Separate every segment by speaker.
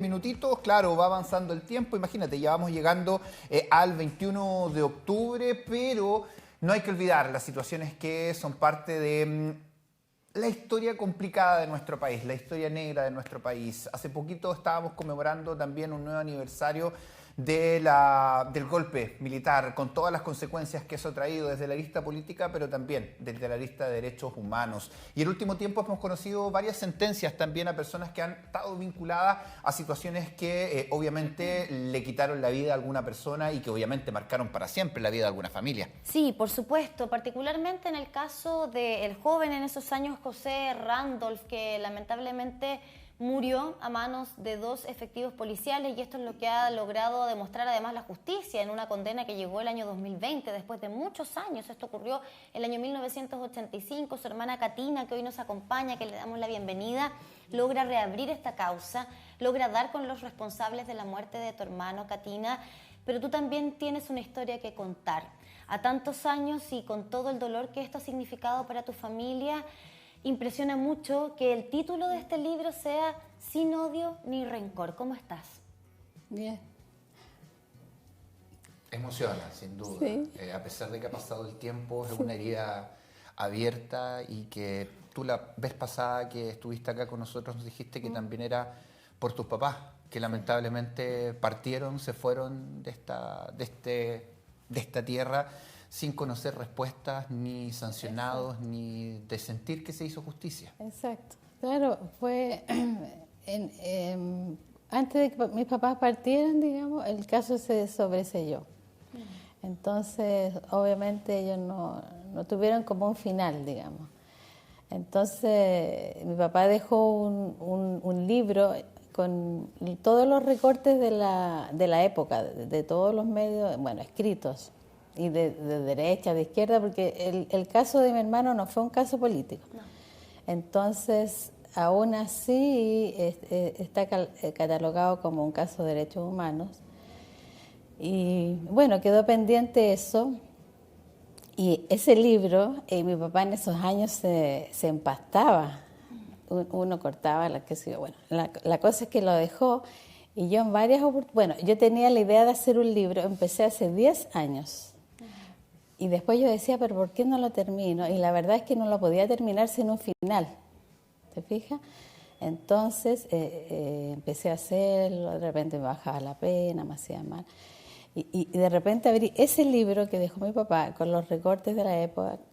Speaker 1: minutitos, claro, va avanzando el tiempo, imagínate, ya vamos llegando al 21 de octubre, pero no hay que olvidar las situaciones que son parte de la historia complicada de nuestro país, la historia negra de nuestro país. Hace poquito estábamos conmemorando también un nuevo aniversario del golpe militar, con todas las consecuencias que eso ha traído desde la lista política, pero también desde la lista de derechos humanos. Y en el último tiempo hemos conocido varias sentencias también a personas que han estado vinculadas a situaciones que obviamente le quitaron la vida a alguna persona y que obviamente marcaron para siempre la vida de alguna familia.
Speaker 2: Sí, por supuesto, particularmente en el caso del joven en esos años José Randolph, que lamentablemente murió a manos de dos efectivos policiales, y esto es lo que ha logrado demostrar además la justicia en una condena que llegó el año 2020, después de muchos años. Esto ocurrió el año 1985. Su hermana Katina, que hoy nos acompaña, que le damos la bienvenida, logra reabrir esta causa, logra dar con los responsables de la muerte de tu hermano, Katina, pero tú también tienes una historia que contar. A tantos años y con todo el dolor que esto ha significado para tu familia, impresiona mucho que el título de este libro sea Sin odio ni rencor. ¿Cómo estás?
Speaker 3: Bien.
Speaker 1: Emociona, sin duda.
Speaker 3: Sí.
Speaker 1: A pesar de que ha pasado el tiempo, es una herida abierta y que tú la vez pasada que estuviste acá con nosotros nos dijiste que también era por tus papás, que lamentablemente partieron, se fueron de esta tierra sin conocer respuestas, ni sancionados,
Speaker 3: Exacto.
Speaker 1: ni de sentir que se hizo justicia.
Speaker 3: Exacto. Claro, fue antes de que mis papás partieran, digamos, el caso se sobreseyó. Entonces, obviamente ellos no tuvieron como un final, digamos. Entonces, mi papá dejó un libro con todos los recortes de la época, de todos los medios, bueno, escritos, y de derecha, de izquierda, porque el caso de mi hermano no fue un caso político. No. Entonces, aún así, está catalogado como un caso de derechos humanos. Y bueno, quedó pendiente eso. Y ese libro, mi papá en esos años se empastaba. Uno cortaba, bueno, la cosa es que lo dejó. Y yo en varias oportunidades, bueno, yo tenía la idea de hacer un libro, empecé hace 10 años. Y después yo decía, pero ¿por qué no lo termino? Y la verdad es que no lo podía terminar sin un final, ¿te fijas? Entonces empecé a hacerlo, de repente me bajaba la pena, me hacía mal. Y de repente abrí ese libro que dejó mi papá con los recortes de la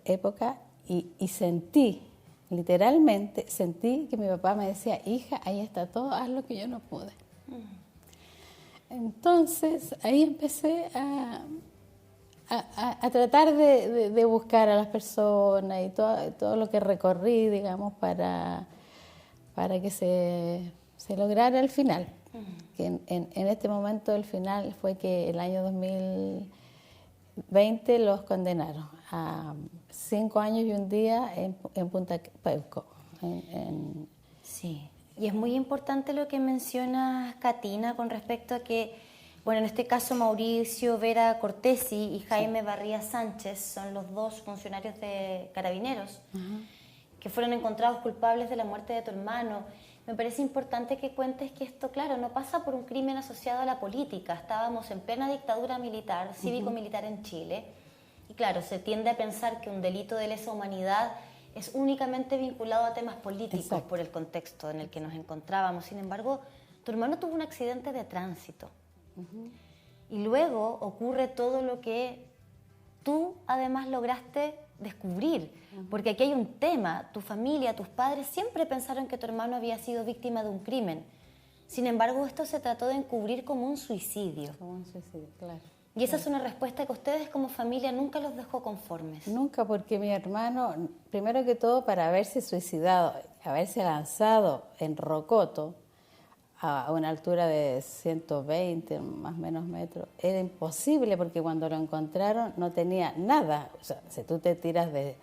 Speaker 3: época y sentí, literalmente, sentí que mi papá me decía, hija, ahí está todo, haz lo que yo no pude. Entonces ahí empecé a tratar de buscar a las personas y todo lo que recorrí, digamos, para que se lograra el final. Que en este momento el final fue que el año 2020 los condenaron a 5 años y un día en Punta Peuco.
Speaker 2: Sí, y es muy importante lo que mencionas, Katina, con respecto a que, bueno, en este caso Mauricio Vera Cortesi y Jaime Barría Sánchez son los dos funcionarios de Carabineros que fueron encontrados culpables de la muerte de tu hermano. Me parece importante que cuentes que esto, claro, no pasa por un crimen asociado a la política. Estábamos en plena dictadura militar, cívico-militar en Chile, y claro, se tiende a pensar que un delito de lesa humanidad es únicamente vinculado a temas políticos. Exacto. Por el contexto en el que nos encontrábamos. Sin embargo, tu hermano tuvo un accidente de tránsito. Y luego ocurre todo lo que tú además lograste descubrir, porque aquí hay un tema. Tu familia, tus padres siempre pensaron que tu hermano había sido víctima de un crimen. Sin embargo, esto se trató de encubrir como un suicidio.
Speaker 3: Como un suicidio, claro.
Speaker 2: Y esa es una respuesta que ustedes como familia nunca los dejó conformes.
Speaker 3: Nunca, porque mi hermano, primero que todo, para haberse suicidado, haberse lanzado en Rocoto, a una altura de 120, más o menos metros, era imposible porque cuando lo encontraron no tenía nada. O sea, si tú te tiras de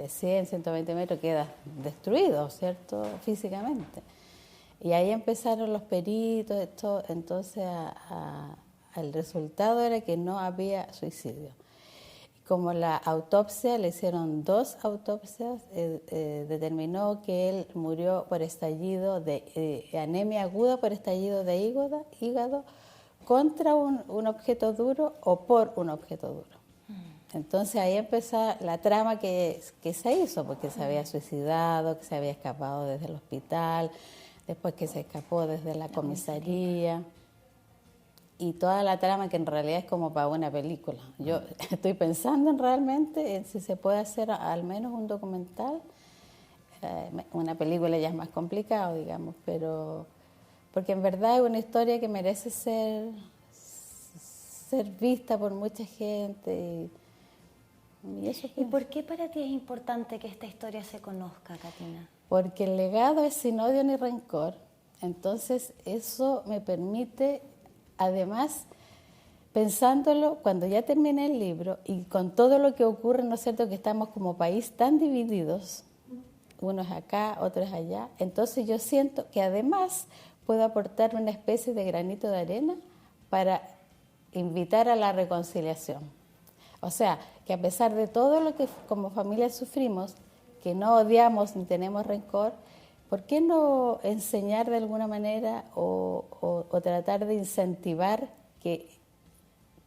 Speaker 3: 100, 120 metros quedas destruido, ¿cierto? Físicamente. Y ahí empezaron los peritos, entonces el resultado era que no había suicidio. como la autopsia, le hicieron 2 autopsias, determinó que él murió por estallido de anemia aguda por estallido de hígado contra un objeto duro o por un objeto duro. Entonces ahí empezó la trama que se hizo, porque se había suicidado, que se había escapado desde el hospital, después que se escapó desde la comisaría. Y toda la trama que en realidad es como para una película. Yo estoy pensando realmente en si se puede hacer al menos un documental. Una película ya es más complicado, digamos, pero porque en verdad es una historia que merece ser vista por mucha gente. ¿Y eso qué?
Speaker 2: ¿Y por qué para ti es importante que esta historia se conozca, Katina?
Speaker 3: Porque el legado es sin odio ni rencor. Entonces eso me permite, además, pensándolo, cuando ya terminé el libro y con todo lo que ocurre, ¿no es cierto?, que estamos como país tan divididos, unos acá, otros allá, entonces yo siento que además puedo aportar una especie de granito de arena para invitar a la reconciliación. O sea, que a pesar de todo lo que como familia sufrimos, que no odiamos ni tenemos rencor, ¿por qué no enseñar de alguna manera o tratar de incentivar, que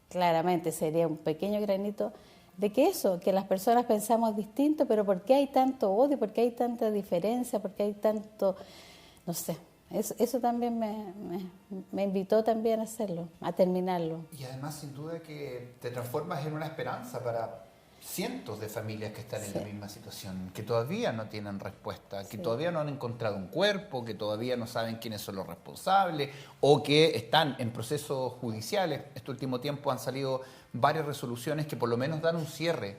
Speaker 3: claramente sería un pequeño granito, de que las personas pensamos distinto, pero ¿por qué hay tanto odio? ¿Por qué hay tanta diferencia? ¿Por qué hay tanto, no sé? Eso también me invitó también a hacerlo, a terminarlo.
Speaker 1: Y además, sin duda, que te transformas en una esperanza para cientos de familias que están en la misma situación, que todavía no tienen respuesta, que todavía no han encontrado un cuerpo, que todavía no saben quiénes son los responsables o que están en procesos judiciales. Este último tiempo han salido varias resoluciones que por lo menos dan un cierre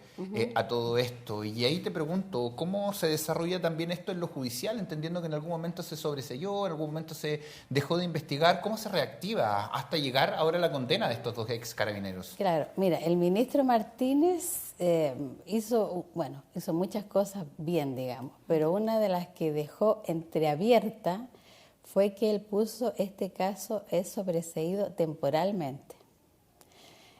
Speaker 1: a todo esto. Y ahí te pregunto, ¿cómo se desarrolla también esto en lo judicial? Entendiendo que en algún momento se sobreseyó, en algún momento se dejó de investigar. ¿Cómo se reactiva hasta llegar ahora a la condena de estos 2 ex carabineros?
Speaker 3: Claro, mira, el ministro Martínez hizo muchas cosas bien, digamos, pero una de las que dejó entreabierta fue que él puso este caso es sobreseído temporalmente.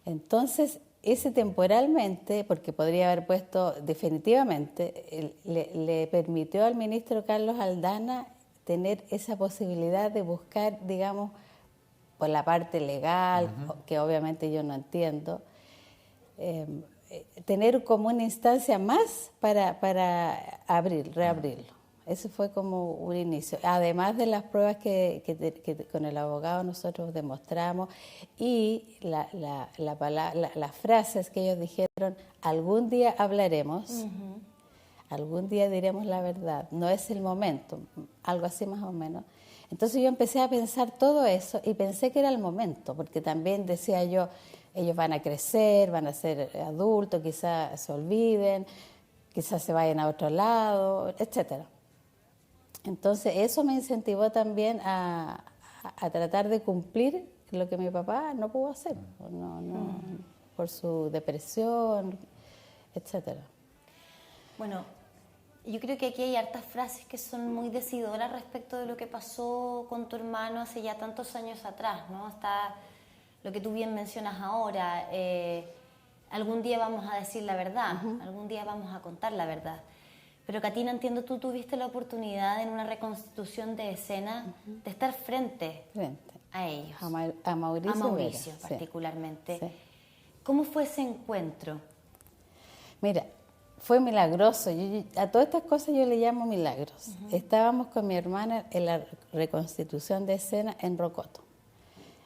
Speaker 3: Entonces, ese temporalmente, porque podría haber puesto definitivamente, le permitió al ministro Carlos Aldana tener esa posibilidad de buscar, digamos, por la parte legal, que obviamente yo no entiendo, tener como una instancia más para reabrirlo. Eso fue como un inicio, además de las pruebas que con el abogado nosotros demostramos y las frases que ellos dijeron: algún día hablaremos, algún día diremos la verdad, no es el momento, algo así más o menos. Entonces yo empecé a pensar todo eso y pensé que era el momento, porque también decía yo, ellos van a crecer, van a ser adultos, quizás se olviden, quizás se vayan a otro lado, etcétera. Entonces eso me incentivó también a tratar de cumplir lo que mi papá no pudo hacer, por su depresión, etcétera.
Speaker 2: Bueno, yo creo que aquí hay hartas frases que son muy decidoras respecto de lo que pasó con tu hermano hace ya tantos años atrás, ¿no? Está lo que tú bien mencionas ahora, algún día vamos a decir la verdad, algún día vamos a contar la verdad. Pero Katina, entiendo, tú tuviste la oportunidad en una reconstitución de escena de estar frente a ellos.
Speaker 3: A Mauricio Vera,
Speaker 2: particularmente.
Speaker 3: Sí.
Speaker 2: ¿Cómo fue ese encuentro?
Speaker 3: Mira, fue milagroso. A todas estas cosas yo le llamo milagros. Estábamos con mi hermana en la reconstitución de escena en Rocoto.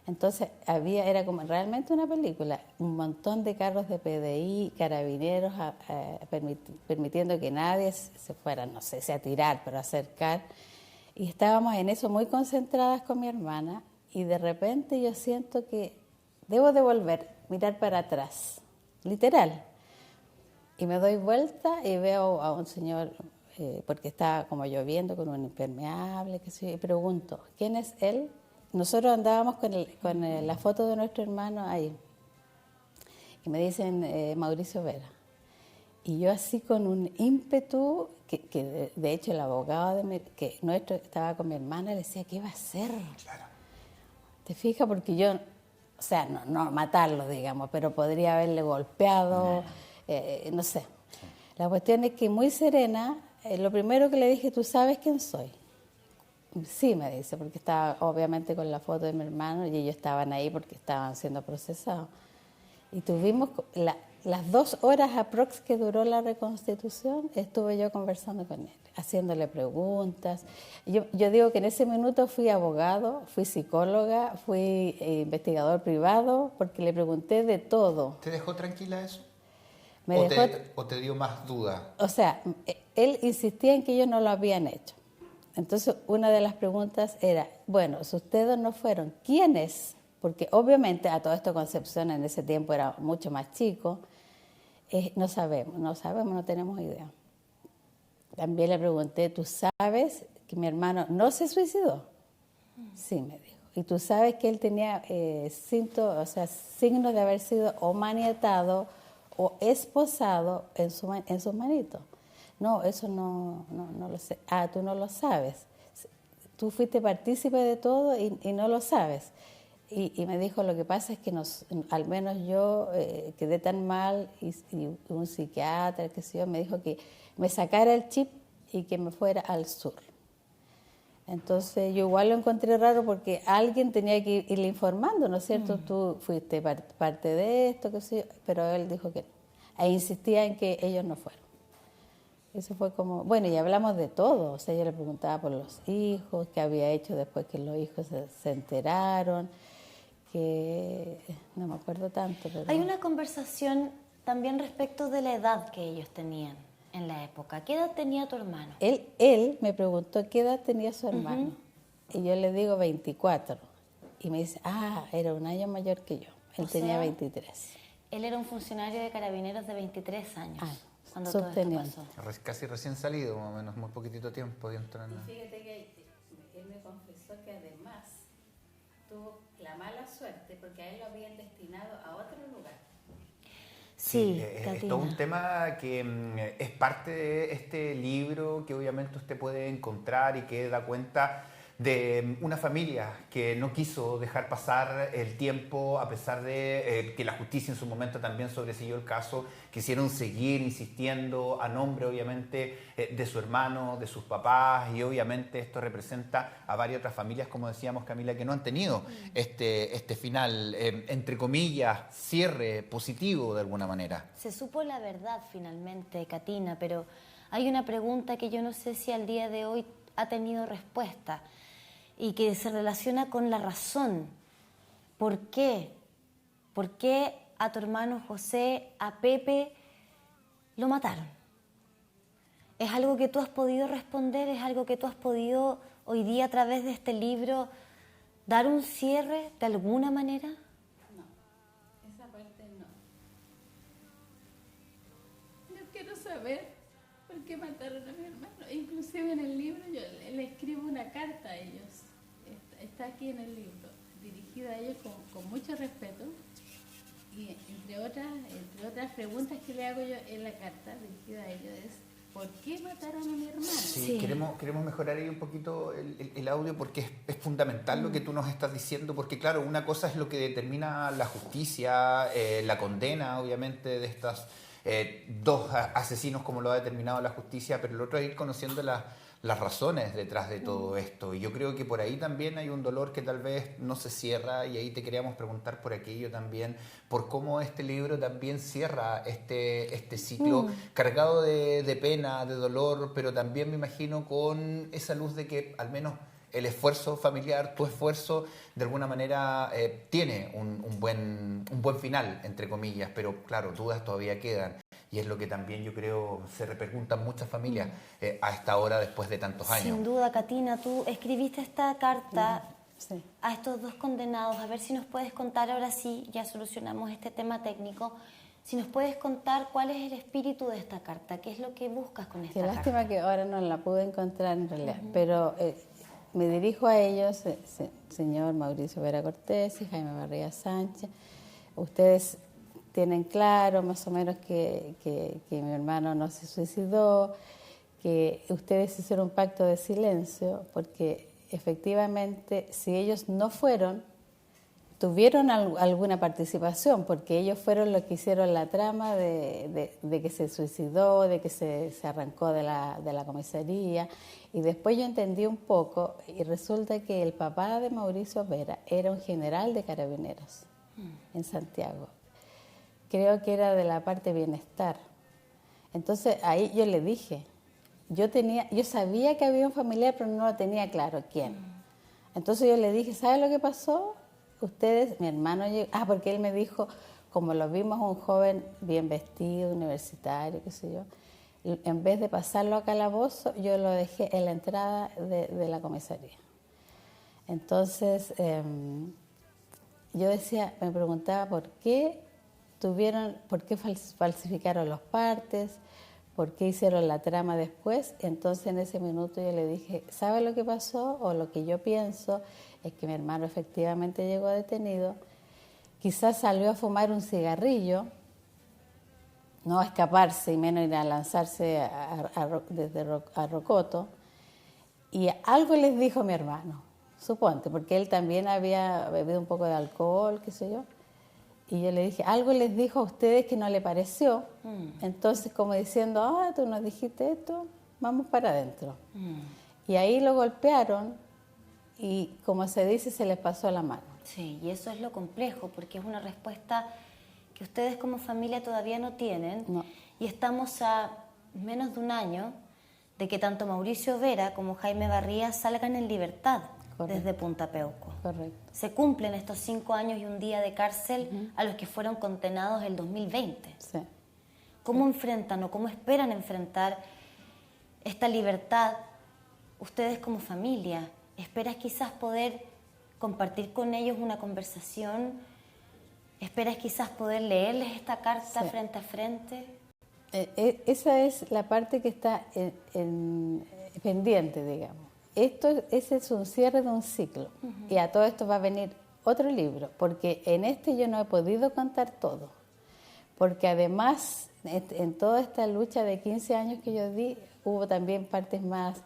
Speaker 3: Entonces era como realmente una película, un montón de carros de PDI, carabineros, permitiendo que nadie se fuera, no sé si a tirar, pero a acercar. Y estábamos en eso muy concentradas con mi hermana y de repente yo siento que debo de volver, mirar para atrás, literal. Y me doy vuelta y veo a un señor, porque estaba como lloviendo con un impermeable, y pregunto, ¿quién es él? Nosotros andábamos con la foto de nuestro hermano ahí. Y me dicen Mauricio Vera. Y yo así con un ímpetu, que de hecho el abogado que nuestro estaba con mi hermana, le decía, ¿qué va a hacer?
Speaker 1: Claro.
Speaker 3: ¿Te fijas? Porque yo, o sea, no matarlo, digamos, pero podría haberle golpeado, no sé. La cuestión es que muy serena, lo primero que le dije, ¿tú sabes quién soy? Sí, me dice, porque estaba obviamente con la foto de mi hermano y ellos estaban ahí porque estaban siendo procesados. Y tuvimos las 2 horas aprox que duró la reconstitución, estuve yo conversando con él, haciéndole preguntas. Yo digo que en ese minuto fui abogado, fui psicóloga, fui investigador privado, porque le pregunté de todo.
Speaker 1: ¿Te dejó tranquila eso? ¿O te dio más duda?
Speaker 3: O sea, él insistía en que ellos no lo habían hecho. Entonces, una de las preguntas era, bueno, si ustedes no fueron, ¿quiénes? Porque obviamente a todo esto Concepción en ese tiempo era mucho más chico. No sabemos, no tenemos idea. También le pregunté, ¿tú sabes que mi hermano no se suicidó? Sí, me dijo. ¿Y tú sabes que él tenía signos de haber sido o maniatado o esposado en sus manitos? No, eso no lo sé. Ah, tú no lo sabes. Tú fuiste partícipe de todo y no lo sabes. Y me dijo, lo que pasa es que al menos yo quedé tan mal y un psiquiatra, qué sé yo, me dijo que me sacara el chip y que me fuera al sur. Entonces yo igual lo encontré raro porque alguien tenía que irle informando, ¿no es cierto? Tú fuiste parte de esto, qué sé yo, pero él dijo que no. E insistía en que ellos no fueron. Eso fue como, bueno, y hablamos de todo. O sea, yo le preguntaba por los hijos, qué había hecho después que los hijos se enteraron, que no me acuerdo tanto. Pero...
Speaker 2: Hay una conversación también respecto de la edad que ellos tenían en la época. ¿Qué edad tenía tu hermano?
Speaker 3: Él me preguntó qué edad tenía su hermano. Y yo le digo 24. Y me dice, era un año mayor que yo. Él tenía 23.
Speaker 2: Él era un funcionario de Carabineros de 23 años. Cuando
Speaker 3: subteniente.
Speaker 2: todo esto pasó.
Speaker 1: Casi recién salido, más o menos, muy poquitito tiempo.
Speaker 3: Y fíjate que él me confesó que además tuvo la mala suerte porque a él lo habían destinado a otro lugar.
Speaker 2: Sí,
Speaker 1: es todo un tema que es parte de este libro que obviamente usted puede encontrar y que da cuenta de una familia que no quiso dejar pasar el tiempo a pesar de que la justicia en su momento también sobreseyó el caso. Quisieron seguir insistiendo a nombre obviamente de su hermano, de sus papás, y obviamente esto representa a varias otras familias, como decíamos, Camila, que no han tenido este final, entre comillas, cierre positivo de alguna manera.
Speaker 2: Se supo la verdad finalmente, Catina, pero hay una pregunta que yo no sé si al día de hoy ha tenido respuesta y que se relaciona con la razón. ¿Por qué? ¿Por qué a tu hermano José, a Pepe, lo mataron? ¿Es algo que tú has podido responder? ¿Es algo que tú has podido hoy día a través de este libro dar un cierre de alguna manera?
Speaker 3: No, esa parte no. Yo quiero saber por qué mataron a mi hermano. Inclusive en el libro yo le escribo una carta a ellos. Está aquí en el libro, dirigida a ellos con mucho respeto. Y entre otras preguntas que le hago yo en la carta dirigida a ellos es ¿por qué mataron a mi hermano?
Speaker 1: Sí. Queremos mejorar ahí un poquito el audio porque es fundamental lo que tú nos estás diciendo, porque claro, una cosa es lo que determina la justicia, la condena obviamente de estas 2 asesinos como lo ha determinado la justicia, pero el otro es ir conociendo las razones detrás de todo esto. Y yo creo que por ahí también hay un dolor que tal vez no se cierra, y ahí te queríamos preguntar por aquello también, por cómo este libro también cierra este ciclo cargado de pena, de dolor, pero también me imagino con esa luz de que al menos el esfuerzo familiar, tu esfuerzo, de alguna manera tiene un buen final, entre comillas, pero claro, dudas todavía quedan. Y es lo que también yo creo se repercuta en muchas familias a esta hora después de tantos años.
Speaker 2: Sin duda, Catina, tú escribiste esta carta a estos 2 condenados. A ver si nos puedes contar, ahora sí, ya solucionamos este tema técnico, si nos puedes contar cuál es el espíritu de esta carta, qué es lo que buscas con esta carta.
Speaker 3: Qué lástima que ahora no la pude encontrar en realidad, pero me dirijo a ellos, señor Mauricio Vera Cortés y Jaime Barría Sánchez. Ustedes tienen claro más o menos que mi hermano no se suicidó, que ustedes hicieron un pacto de silencio, porque efectivamente si ellos no fueron, tuvieron alguna participación, porque ellos fueron los que hicieron la trama de que se suicidó, de que se arrancó de la comisaría, y después yo entendí un poco, y resulta que el papá de Mauricio Vera era un general de carabineros en Santiago. Creo que era de la parte bienestar. Entonces ahí yo le dije, yo sabía que había un familiar, pero no lo tenía claro quién. Entonces yo le dije, ¿sabe lo que pasó? Ustedes, mi hermano llegó, porque él me dijo, como lo vimos un joven bien vestido, universitario, qué sé yo, en vez de pasarlo a calabozo, yo lo dejé en la entrada de la comisaría. Entonces, yo me preguntaba por qué falsificaron los partes, por qué hicieron la trama después. Entonces, en ese minuto yo le dije, ¿sabe lo que pasó? O lo que yo pienso es que mi hermano efectivamente llegó detenido, quizás salió a fumar un cigarrillo, no a escaparse y menos ir a lanzarse desde Rocoto, y algo les dijo mi hermano, suponte, porque él también había bebido un poco de alcohol, qué sé yo, y yo le dije, algo les dijo a ustedes que no le pareció, entonces como diciendo, tú nos dijiste esto, vamos para adentro. Y ahí lo golpearon y, como se dice, se les pasó la mano.
Speaker 2: Sí, y eso es lo complejo, porque es una respuesta que ustedes como familia todavía no tienen.
Speaker 3: No.
Speaker 2: Y estamos a menos de un año de que tanto Mauricio Vera como Jaime Barría salgan en libertad. Correcto. Desde Punta Peuco.
Speaker 3: Correcto.
Speaker 2: Se cumplen estos 5 años y un día de cárcel a los que fueron condenados el 2020.
Speaker 3: Sí.
Speaker 2: ¿Cómo enfrentan o cómo esperan enfrentar esta libertad ustedes como familia? ¿Esperas quizás poder compartir con ellos una conversación? ¿Esperas quizás poder leerles esta carta frente a frente?
Speaker 3: Esa es la parte que está pendiente, digamos. Ese es un cierre de un ciclo. Y a todo esto va a venir otro libro, porque en este yo no he podido contar todo. Porque además, en toda esta lucha de 15 años que yo di, hubo también partes más,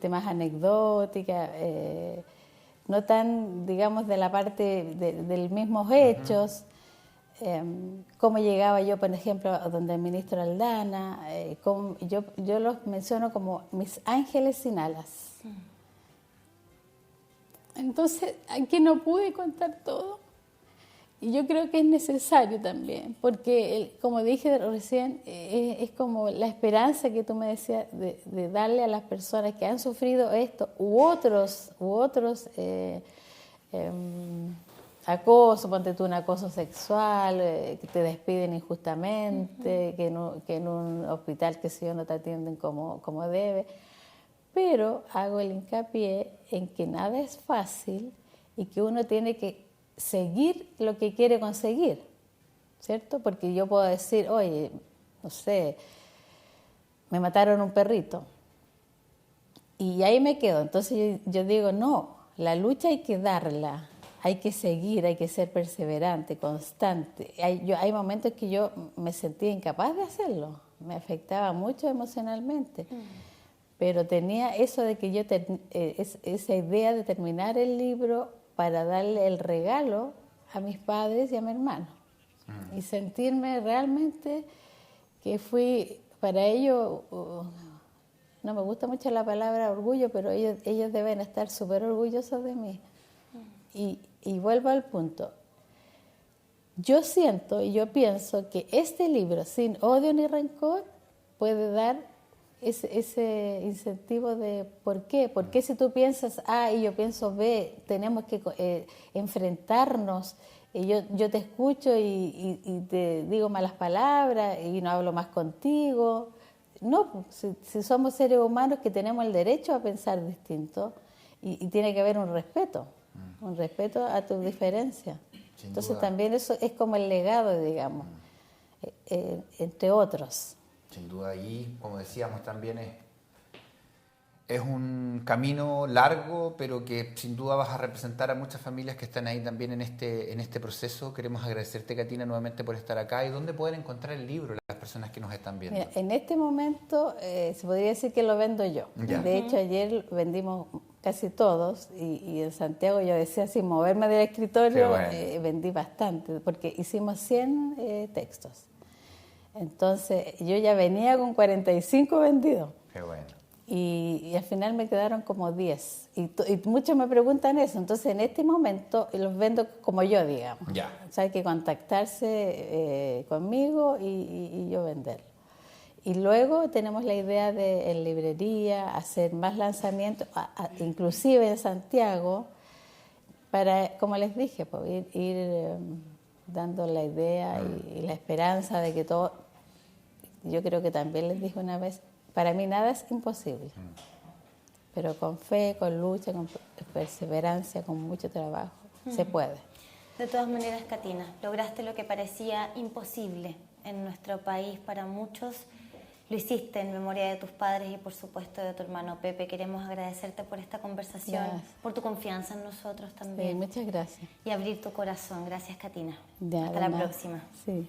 Speaker 3: más anecdóticas, no tan, digamos, de la parte del mismos hechos. Cómo llegaba yo, por ejemplo, a donde el ministro Aldana, yo los menciono como mis ángeles sin alas. Entonces, aquí no pude contar todo. Y yo creo que es necesario también, porque, como dije recién, es como la esperanza que tú me decías de darle a las personas que han sufrido esto u otros acoso, ponte tú un acoso sexual, que te despiden injustamente, que en un hospital, que sé yo, no te atienden como debe. Pero hago el hincapié en que nada es fácil y que uno tiene que seguir lo que quiere conseguir, ¿cierto? Porque yo puedo decir, oye, no sé, me mataron un perrito y ahí me quedo. Entonces yo digo, no, la lucha hay que darla. Hay que seguir, hay que ser perseverante, constante. Hay momentos que yo me sentía incapaz de hacerlo, me afectaba mucho emocionalmente, pero tenía eso de que esa idea de terminar el libro para darle el regalo a mis padres y a mi hermano, y sentirme realmente que fui, para ellos, no me gusta mucho la palabra orgullo, pero ellos deben estar súper orgullosos de mí. Y vuelvo al punto. Yo siento y yo pienso que este libro, Sin odio ni rencor, puede dar ese incentivo de ¿por qué? Porque si tú piensas A y yo pienso B, tenemos que enfrentarnos, y yo te escucho y te digo malas palabras y no hablo más contigo. No, si somos seres humanos que tenemos el derecho a pensar distinto y tiene que haber un respeto a tu diferencia. Entonces también eso es como el legado, digamos, entre otros.
Speaker 1: Sin duda, ahí, como decíamos, también es un camino largo, pero que sin duda vas a representar a muchas familias que están ahí también en este proceso. Queremos agradecerte, Katina, nuevamente por estar acá. ¿Y dónde pueden encontrar el libro las personas que nos están viendo?
Speaker 3: Mira, en este momento se podría decir que lo vendo yo.
Speaker 1: Ya.
Speaker 3: De hecho, ayer vendimos casi todos, y en Santiago yo decía, sin moverme del escritorio,
Speaker 1: Qué bueno.
Speaker 3: vendí bastante, porque hicimos 100 textos. Entonces yo ya venía con 45 vendidos.
Speaker 1: Qué bueno.
Speaker 3: Y al final me quedaron como 10. Y muchos me preguntan eso. Entonces, en este momento los vendo como yo, digamos.
Speaker 1: Ya.
Speaker 3: O sea, hay que contactarse conmigo y yo venderlo. Y luego tenemos la idea de en librería hacer más lanzamientos, inclusive en Santiago, para, como les dije, pues, ir dando la idea y la esperanza de que todo... Yo creo que también les dije una vez, para mí nada es imposible, pero con fe, con lucha, con perseverancia, con mucho trabajo, se puede.
Speaker 2: De todas maneras, Catina, lograste lo que parecía imposible en nuestro país para muchos. Lo hiciste en memoria de tus padres y, por supuesto, de tu hermano Pepe. Queremos agradecerte por esta conversación,
Speaker 3: Gracias.
Speaker 2: por tu confianza en nosotros también.
Speaker 3: Sí, muchas gracias.
Speaker 2: Y abrir tu corazón. Gracias, Catina.
Speaker 3: Ya,
Speaker 2: Hasta
Speaker 3: de
Speaker 2: la
Speaker 3: nada.
Speaker 2: próxima.
Speaker 3: Sí.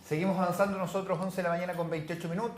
Speaker 1: Seguimos avanzando nosotros, 11 de la mañana con 28 minutos.